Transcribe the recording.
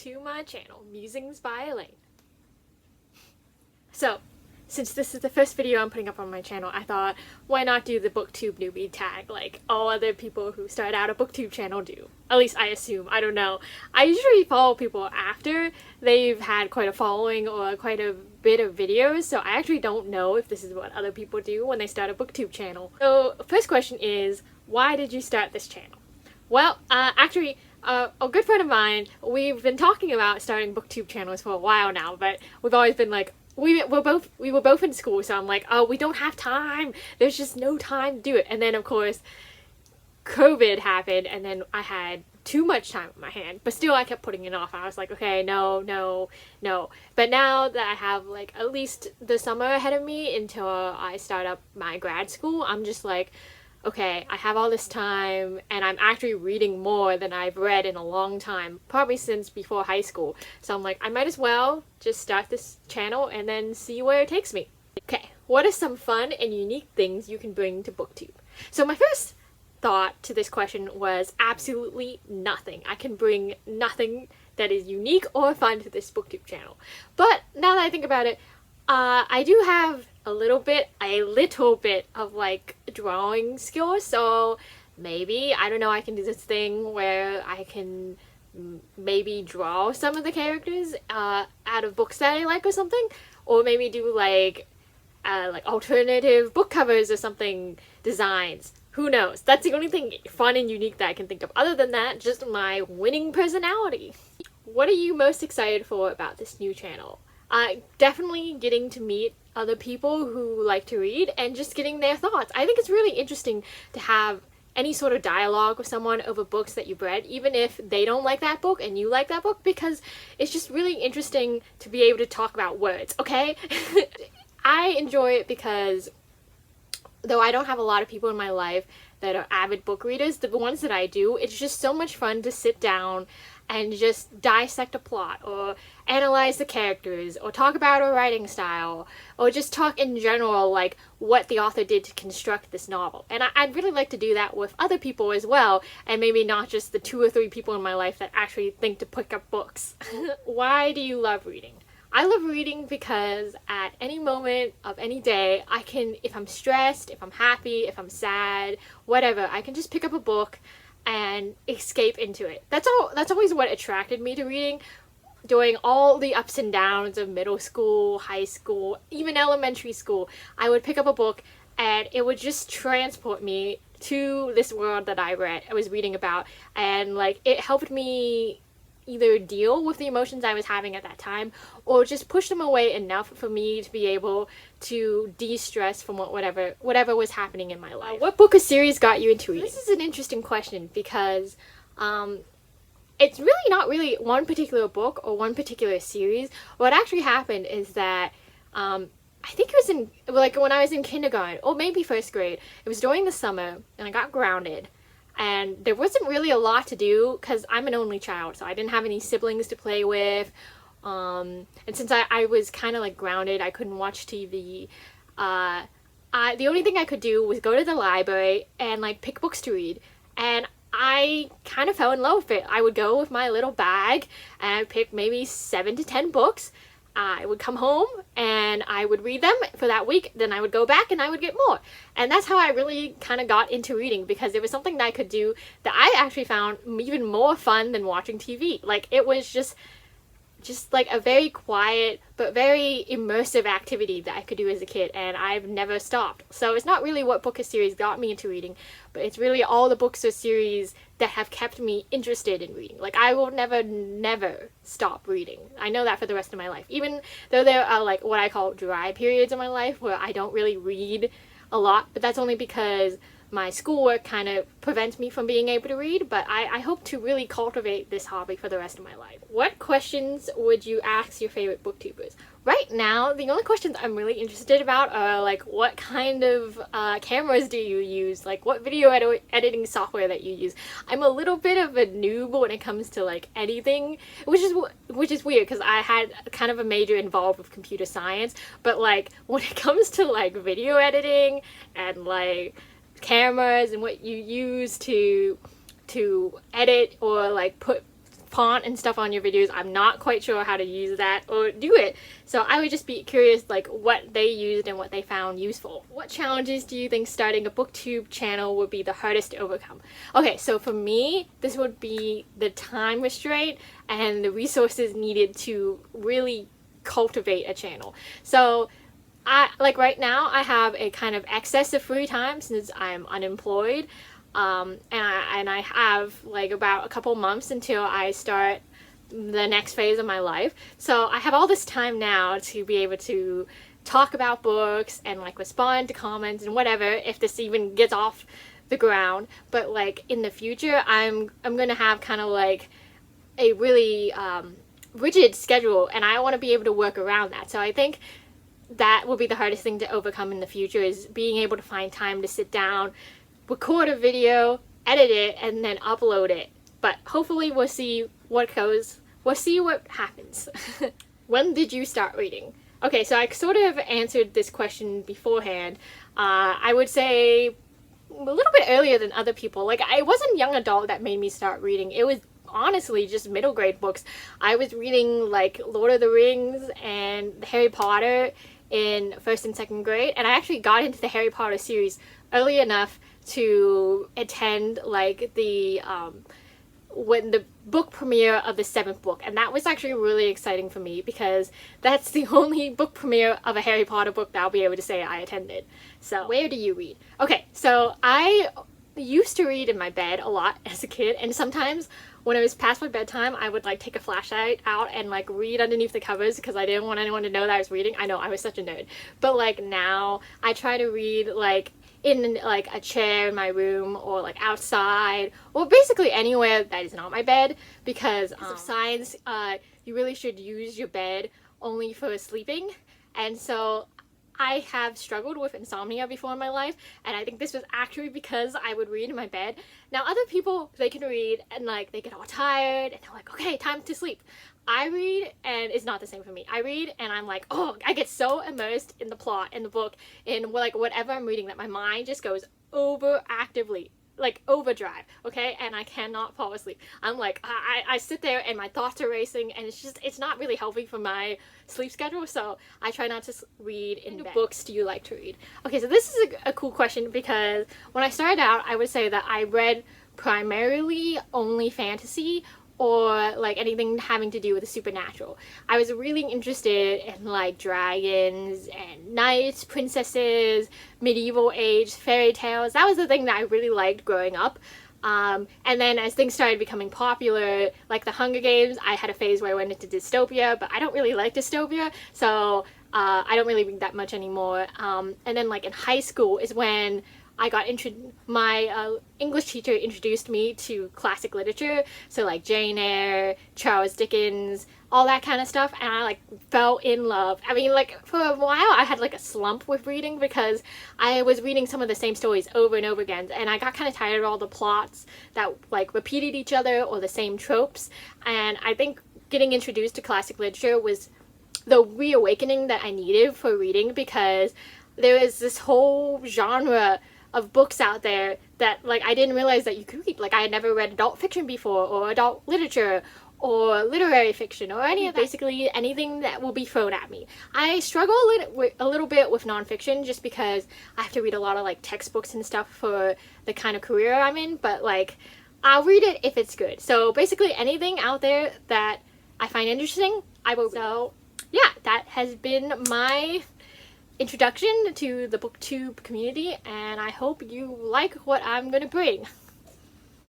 to my channel, Musings by Elaine. So, since this is the first video I'm putting up on my channel, I thought, why not do the BookTube Newbie Tag like all other people who start out a BookTube channel do? At least I assume, I don't know. I usually follow people after they've had quite a following or quite a bit of videos, so I actually don't know if this is what other people do when they start a BookTube channel. So, first question is, why did you start this channel? Well, actually, a good friend of mine, we've been talking about starting BookTube channels for a while now, but we've always been like, we were both in school, so I'm like, oh, we don't have time. There's just no time to do it. And then, of course, COVID happened, and then I had too much time on my hand, but still I kept putting it off. I was like, okay, no. But now that I have, like, at least the summer ahead of me until I start up my grad school, I'm just like, okay, I have all this time, and I'm actually reading more than I've read in a long time, probably since before high school. So I'm like, I might as well just start this channel and then see where it takes me. Okay, what are some fun and unique things you can bring to BookTube? So my first thought to this question was absolutely nothing. I can bring nothing that is unique or fun to this BookTube channel. But now that I think about it, I do have a little bit of like drawing skills, so maybe, I don't know, I can do this thing where I can maybe draw some of the characters out of books that I like or something, or maybe do like alternative book covers or something, designs. Who knows? That's the only thing fun and unique that I can think of. Other than that, just my winning personality. What are you most excited for about this new channel? Definitely getting to meet other people who like to read and just getting their thoughts. I think it's really interesting to have any sort of dialogue with someone over books that you've read, even if they don't like that book and you like that book, because it's just really interesting to be able to talk about words, okay? I enjoy it because though I don't have a lot of people in my life that are avid book readers, the ones that I do, it's just so much fun to sit down and just dissect a plot, or analyze the characters, or talk about a writing style, or just talk in general, like, what the author did to construct this novel. And I'd really like to do that with other people as well, and maybe not just the 2 or 3 people in my life that actually think to pick up books. Why do you love reading? I love reading because at any moment of any day, I can, if I'm stressed, if I'm happy, if I'm sad, whatever, I can just pick up a book and escape into it. That's always what attracted me to reading. During all the ups and downs of middle school, high school, even elementary school, I would pick up a book and it would just transport me to this world that I was reading about, and like it helped me either deal with the emotions I was having at that time, or just push them away enough for me to be able to de-stress from whatever was happening in my life. What book or series got you into reading? This is an interesting question because it's really not really one particular book or one particular series. What actually happened is that I think it was when I was in kindergarten, or maybe first grade. It was during the summer, and I got grounded. And there wasn't really a lot to do because I'm an only child, so I didn't have any siblings to play with. And since I was kind of like grounded, I couldn't watch TV. The only thing I could do was go to the library and like pick books to read. And I kind of fell in love with it. I would go with my little bag and I'd pick maybe 7 to 10 books. I would come home and I would read them for that week, then I would go back and I would get more. And that's how I really kind of got into reading, because it was something that I could do that I actually found even more fun than watching TV. Like, it was just like a very quiet but very immersive activity that I could do as a kid, and I've never stopped. So it's not really what book or series got me into reading, but it's really all the books or series that have kept me interested in reading. Like, I will never stop reading. I know that for the rest of my life. Even though there are like what I call dry periods in my life where I don't really read a lot, but that's only because my schoolwork kind of prevents me from being able to read, but I hope to really cultivate this hobby for the rest of my life. What questions would you ask your favorite booktubers? Right now, the only questions I'm really interested about are like, what kind of cameras do you use? Like, what video editing software that you use? I'm a little bit of a noob when it comes to like editing, which is weird because I had kind of a major involved with computer science, but like when it comes to like video editing and like cameras and what you use to edit or like put font and stuff on your videos. I'm not quite sure how to use that or do it. So I would just be curious like what they used and what they found useful. What challenges do you think starting a BookTube channel would be the hardest to overcome? Okay, so for me, this would be the time restraint and the resources needed to really cultivate a channel. So like right now I have a kind of excess of free time since I'm unemployed. And I have like about a couple months until I start the next phase of my life. So I have all this time now to be able to talk about books and like respond to comments and whatever if this even gets off the ground. But like in the future I'm gonna have kind of like a really rigid schedule, and I want to be able to work around that. So I think that will be the hardest thing to overcome in the future, is being able to find time to sit down, record a video, edit it, and then upload it. But hopefully we'll see what goes. We'll see what happens. When did you start reading? Okay, so I sort of answered this question beforehand. I would say a little bit earlier than other people. Like, I wasn't young adult that made me start reading. It was honestly just middle grade books. I was reading like Lord of the Rings and Harry Potter in 1st and 2nd grade, and I actually got into the Harry Potter series early enough to attend like the when the book premiere of the 7th book, and that was actually really exciting for me because that's the only book premiere of a Harry Potter book that I'll be able to say I attended. So where do you read? Okay, so I used to read in my bed a lot as a kid, and sometimes when it was past my bedtime I would like take a flashlight out and like read underneath the covers because I didn't want anyone to know that I was reading. I know, I was such a nerd. But like now I try to read like in like a chair in my room or like outside or basically anywhere that is not my bed, because of science you really should use your bed only for sleeping. And so I have struggled with insomnia before in my life, and I think this was actually because I would read in my bed. Now other people, they can read and like they get all tired and they're like, okay, time to sleep. I read and it's not the same for me. I read and I'm like, oh, I get so immersed in the plot, in the book, in like whatever I'm reading, that my mind just goes overactively, like overdrive, okay? And I cannot fall asleep. I'm like, I sit there and my thoughts are racing, and it's not really healthy for my sleep schedule, so I try not to read in bed. What books do you like to read? Okay, so this is a cool question, because when I started out, I would say that I read primarily only fantasy or like anything having to do with the supernatural. I was really interested in like dragons and knights, princesses, medieval age, fairy tales. That was the thing that I really liked growing up. And then as things started becoming popular, like the Hunger Games, I had a phase where I went into dystopia, but I don't really like dystopia, so I don't really read that much anymore. And then like in high school is when I got my English teacher introduced me to classic literature, so like Jane Eyre, Charles Dickens, all that kind of stuff, and I like fell in love. I mean, like for a while I had like a slump with reading because I was reading some of the same stories over and over again, and I got kind of tired of all the plots that like repeated each other or the same tropes. And I think getting introduced to classic literature was the reawakening that I needed for reading, because there is this whole genre of books out there that like I didn't realize that you could read. Like I had never read adult fiction before, or adult literature, or literary fiction, or any of that. Basically anything that will be thrown at me. I struggle a little bit with nonfiction just because I have to read a lot of like textbooks and stuff for the kind of career I'm in, but like I'll read it if it's good. So basically anything out there that I find interesting, I will read. So yeah, that has been my introduction to the BookTube community, and I hope you like what I'm gonna bring.